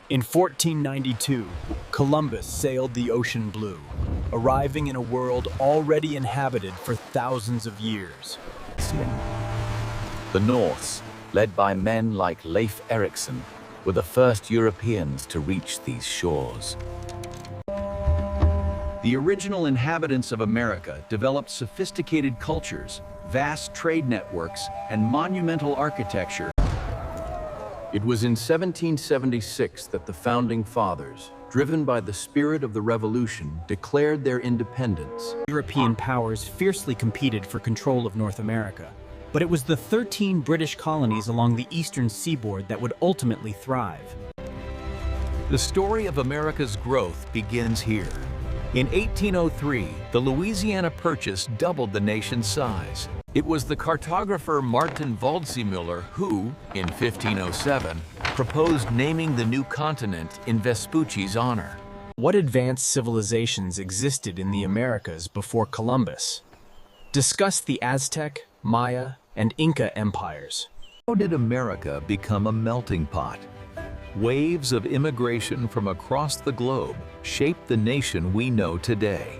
In 1492, Columbus sailed the ocean blue, arriving in a world already inhabited for thousands of years. The Norse, led by men like Leif Erikson, were the first Europeans to reach these shores. The original inhabitants of America developed sophisticated cultures, vast trade networks, and monumental architecture. It was in 1776 that the Founding Fathers, driven by the spirit of the Revolution, declared their independence. European powers fiercely competed for control of North America, but it was the 13 British colonies along the eastern seaboard that would ultimately thrive. The story of America's growth begins here. In 1803, the Louisiana Purchase doubled the nation's size. It was the cartographer Martin Waldseemüller who, in 1507, proposed naming the new continent in Vespucci's honor. What advanced civilizations existed in the Americas before Columbus? Discuss the Aztec, Maya, and Inca empires. How did America become a melting pot? Waves of immigration from across the globe shaped the nation we know today.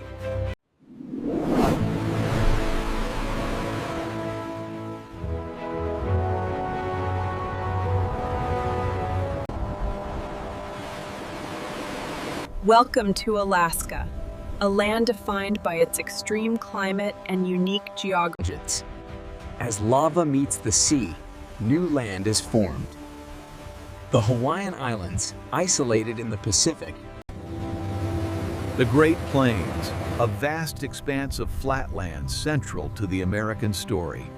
Welcome to Alaska, a land defined by its extreme climate and unique geography. As lava meets the sea, new land is formed. The Hawaiian Islands, isolated in the Pacific. The Great Plains, a vast expanse of flatland central to the American story.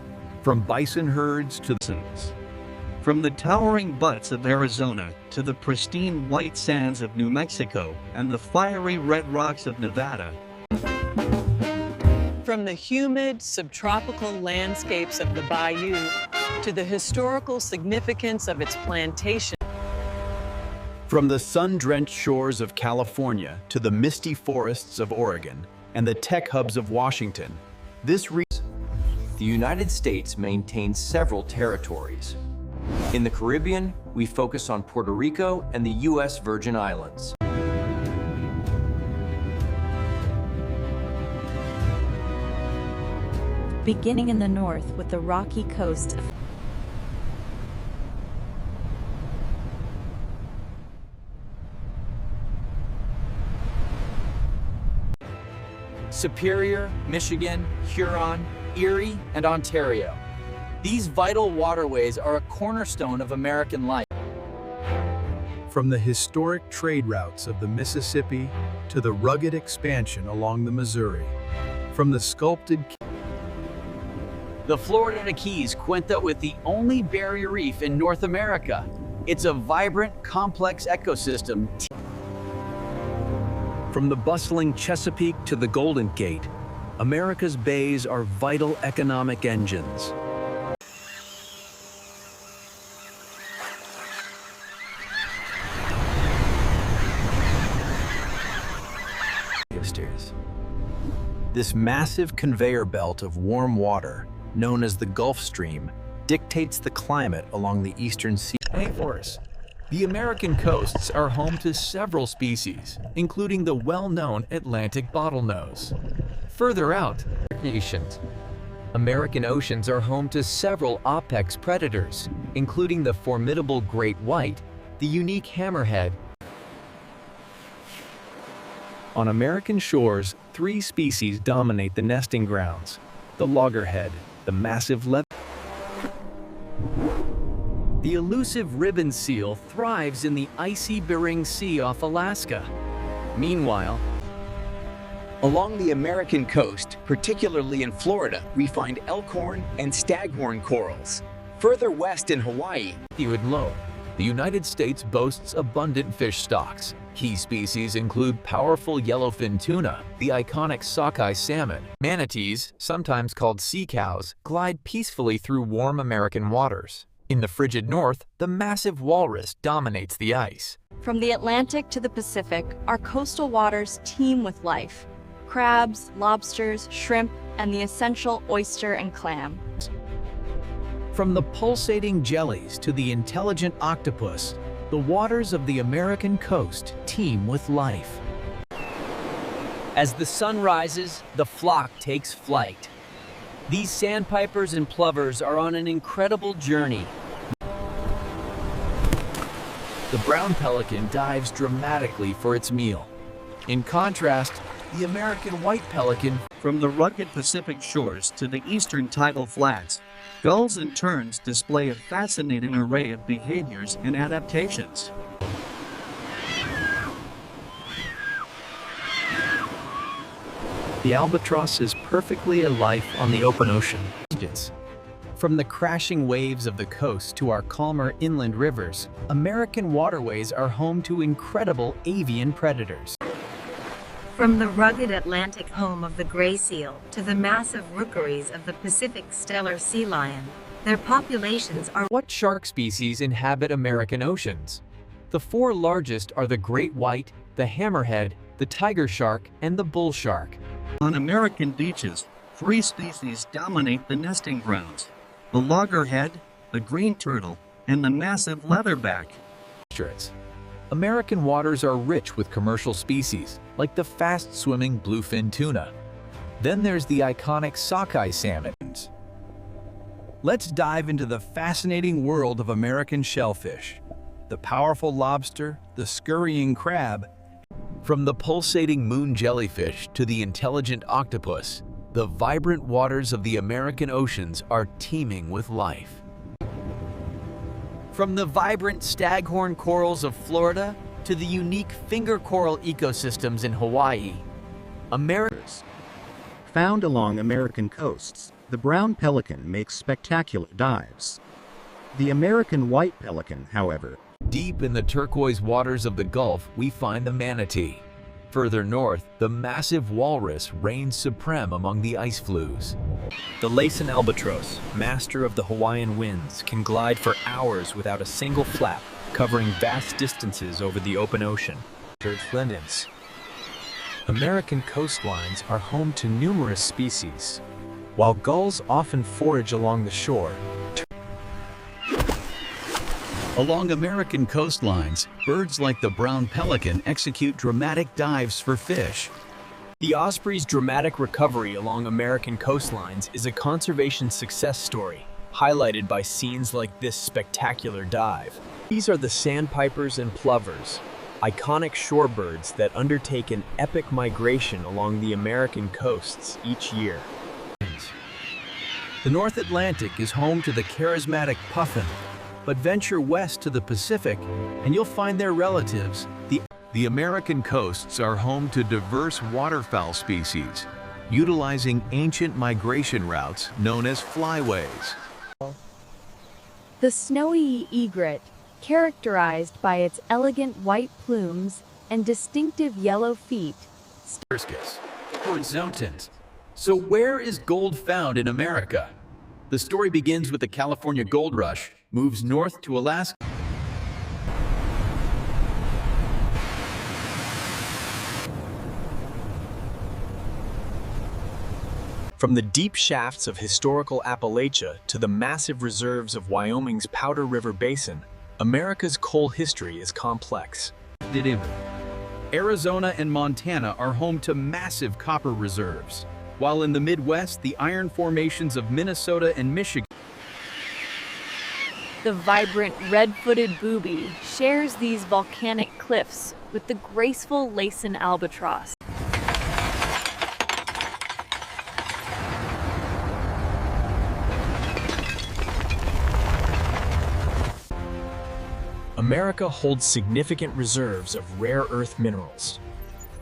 From bison herds to From the towering buttes of Arizona to the pristine white sands of New Mexico and the fiery red rocks of Nevada. From the humid, subtropical landscapes of the bayou to the historical significance of its plantation. From the sun-drenched shores of California to the misty forests of Oregon and the tech hubs of Washington, the United States maintains several territories. In the Caribbean, we focus on Puerto Rico and the U.S. Virgin Islands. Beginning in the north with the rocky coast of Superior, Michigan, Huron, Erie, and Ontario. These vital waterways are a cornerstone of American life. From the historic trade routes of the Mississippi to the rugged expansion along the Missouri, from the sculpted The Florida Keys cuenta with the only barrier reef in North America. It's a vibrant, complex ecosystem. From the bustling Chesapeake to the Golden Gate, America's bays are vital economic engines. This massive conveyor belt of warm water, known as the Gulf Stream, dictates the climate along the eastern sea. The American coasts are home to several species, including the well-known Atlantic bottlenose. Further out, American oceans are home to several apex predators, including the formidable great white, the unique hammerhead. On American shores, 3 species dominate the nesting grounds: the loggerhead, the massive leather. The elusive ribbon seal thrives in the icy Bering Sea off Alaska. Meanwhile, Along the American coast, particularly in Florida, we find elkhorn and staghorn corals. Further west in Hawaii, The United States boasts abundant fish stocks. Key species include powerful yellowfin tuna, the iconic sockeye salmon. Manatees, sometimes called sea cows, glide peacefully through warm American waters. In the frigid north, the massive walrus dominates the ice. From the Atlantic to the Pacific, our coastal waters teem with life. Crabs, lobsters, shrimp, and the essential oyster and clam. From the pulsating jellies to the intelligent octopus, The waters of the American coast teem with life. As the sun rises, the flock takes flight. These sandpipers and plovers are on an incredible journey. The brown pelican dives dramatically for its meal. In contrast, the American white pelican. From the rugged Pacific shores to the eastern tidal flats, gulls and terns display a fascinating array of behaviors and adaptations. The albatross is perfectly alive on the open ocean. From the crashing waves of the coast to our calmer inland rivers, American waterways are home to incredible avian predators. From the rugged Atlantic home of the gray seal to the massive rookeries of the Pacific stellar sea lion, their populations are... What shark species inhabit American oceans? The four largest are the great white, the hammerhead, the tiger shark, and the bull shark. On American beaches, 3 species dominate the nesting grounds: the loggerhead, the green turtle, and the massive leatherback. American waters are rich with commercial species, like the fast-swimming bluefin tuna. Then there's the iconic sockeye salmon. Let's dive into the fascinating world of American shellfish. The powerful lobster, the scurrying crab. From the pulsating moon jellyfish to the intelligent octopus, the vibrant waters of the American oceans are teeming with life. From the vibrant staghorn corals of Florida to the unique finger coral ecosystems in Hawaii, Found along American coasts, the brown pelican makes spectacular dives. The American white pelican, however, Deep in the turquoise waters of the Gulf, we find the manatee. Further north, the massive walrus reigns supreme among the ice flues. The Laysan albatross, master of the Hawaiian winds, can glide for hours without a single flap, covering vast distances over the open ocean. American coastlines are home to numerous species. While gulls often forage along the shore, along American coastlines, birds like the brown pelican execute dramatic dives for fish. the osprey's dramatic recovery along American coastlines is a conservation success story, highlighted by scenes like this spectacular dive. These are the sandpipers and plovers, iconic shorebirds that undertake an epic migration along the American coasts each year. The North Atlantic is home to the charismatic puffin, but venture west to the Pacific and you'll find their relatives. The American coasts are home to diverse waterfowl species, utilizing ancient migration routes known as flyways. The snowy egret, characterized by its elegant white plumes and distinctive yellow feet. So where is gold found in America? The story begins with the California Gold Rush, moves north to Alaska. From the deep shafts of historical Appalachia to the massive reserves of Wyoming's Powder River Basin, America's coal history is complex. Arizona and Montana are home to massive copper reserves, while in the Midwest, the iron formations of Minnesota and Michigan. The vibrant red-footed booby shares these volcanic cliffs with the graceful Laysan albatross. America holds significant reserves of rare earth minerals.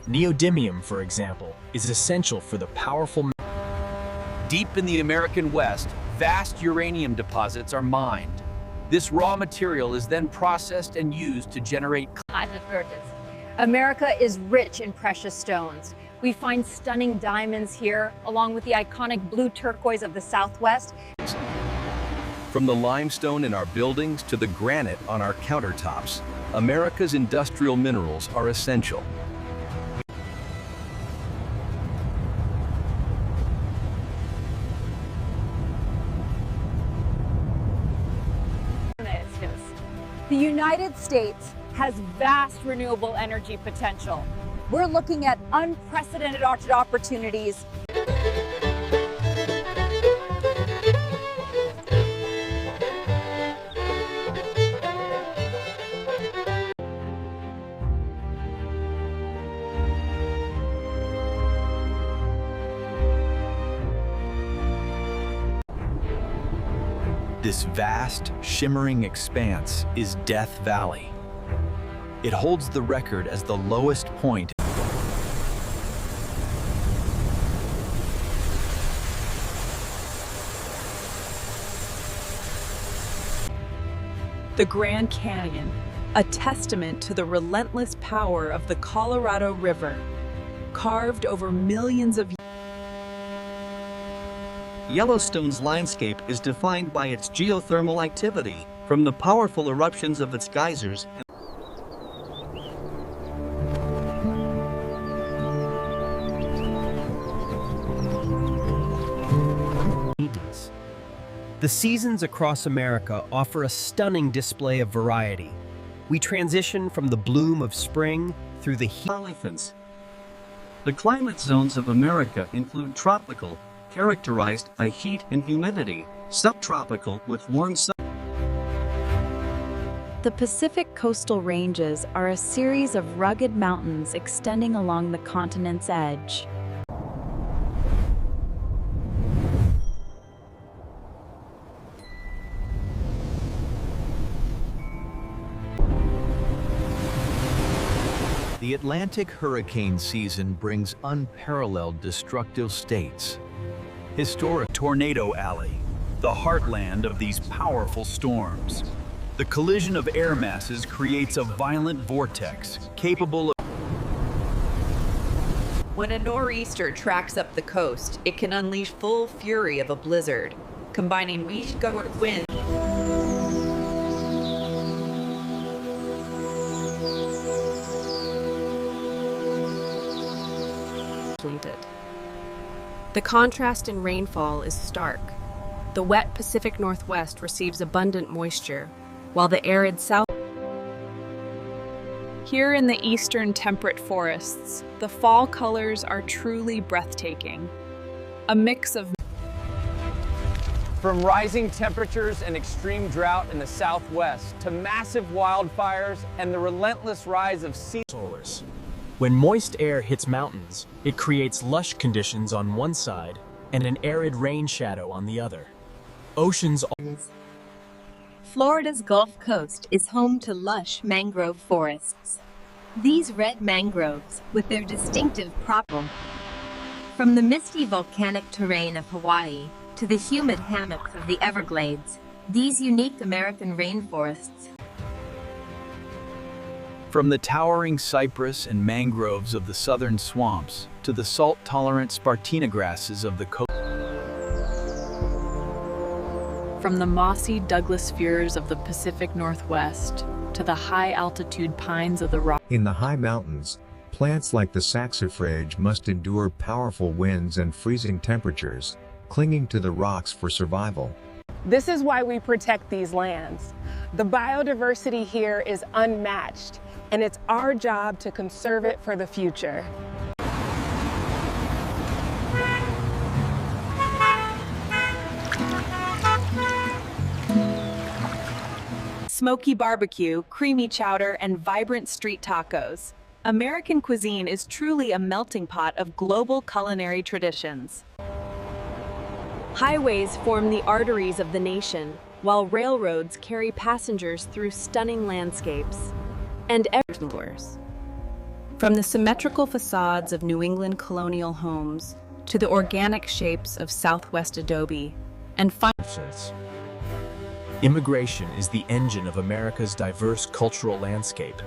Neodymium, for example, is essential for the powerful... Deep in the American West, vast uranium deposits are mined. This raw material is then processed and used to generate... America is rich in precious stones. We find stunning diamonds here, along with the iconic blue turquoise of the Southwest. From the limestone in our buildings to the granite on our countertops, America's industrial minerals are essential. The United States has vast renewable energy potential. We're looking at unprecedented opportunities. This vast, shimmering expanse is Death Valley. It holds the record as the lowest point. The Grand Canyon, a testament to the relentless power of the Colorado River, carved over millions of years. Yellowstone's landscape is defined by its geothermal activity, from the powerful eruptions of its geysers. The seasons across America offer a stunning display of variety. We transition from the bloom of spring through the heat. Elephants. The climate zones of America include tropical, characterized by heat and humidity, subtropical with warm sun. The Pacific coastal ranges are a series of rugged mountains extending along the continent's edge. The Atlantic hurricane season brings unparalleled destructive states. Historic Tornado Alley, the heartland of these powerful storms. The collision of air masses creates a violent vortex capable of... When a nor'easter tracks up the coast, it can unleash full fury of a blizzard, combining weak winds. The contrast in rainfall is stark. The wet Pacific Northwest receives abundant moisture, while the arid South. Here in the eastern temperate forests, the fall colors are truly breathtaking. A mix of From rising temperatures and extreme drought in the Southwest to massive wildfires and the relentless rise of sea solars. When moist air hits mountains, it creates lush conditions on one side and an arid rain shadow on the other. Oceans. Florida's Gulf Coast is home to lush mangrove forests. These red mangroves, with their distinctive properties, from the misty volcanic terrain of Hawaii to the humid hammocks of the Everglades, these unique American rainforests. From the towering cypress and mangroves of the southern swamps to the salt-tolerant spartina grasses of the coast. From the mossy Douglas firs of the Pacific Northwest to the high-altitude pines of the rock. In the high mountains, plants like the saxifrage must endure powerful winds and freezing temperatures, clinging to the rocks for survival. This is why we protect these lands. The biodiversity here is unmatched, and it's our job to conserve it for the future. Smoky barbecue, creamy chowder, and vibrant street tacos. American cuisine is truly a melting pot of global culinary traditions. Highways form the arteries of the nation, while railroads carry passengers through stunning landscapes. And everywheres. From the symmetrical facades of New England colonial homes to the organic shapes of Southwest adobe, and Immigration is the engine of America's diverse cultural landscape,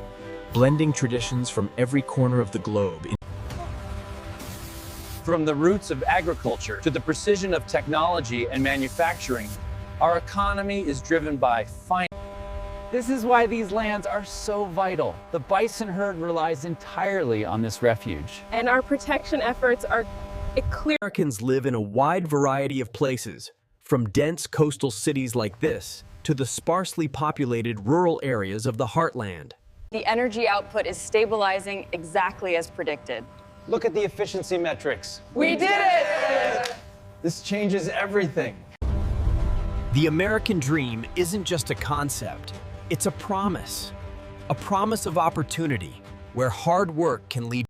blending traditions from every corner of the globe. From the roots of agriculture to the precision of technology and manufacturing, our economy is driven by finance. This is why these lands are so vital. The bison herd relies entirely on this refuge. And our protection efforts are clear. Americans live in a wide variety of places, from dense coastal cities like this to the sparsely populated rural areas of the heartland. The energy output is stabilizing exactly as predicted. Look at the efficiency metrics. We did it! This changes everything. The American dream isn't just a concept, it's a promise of opportunity, where hard work can lead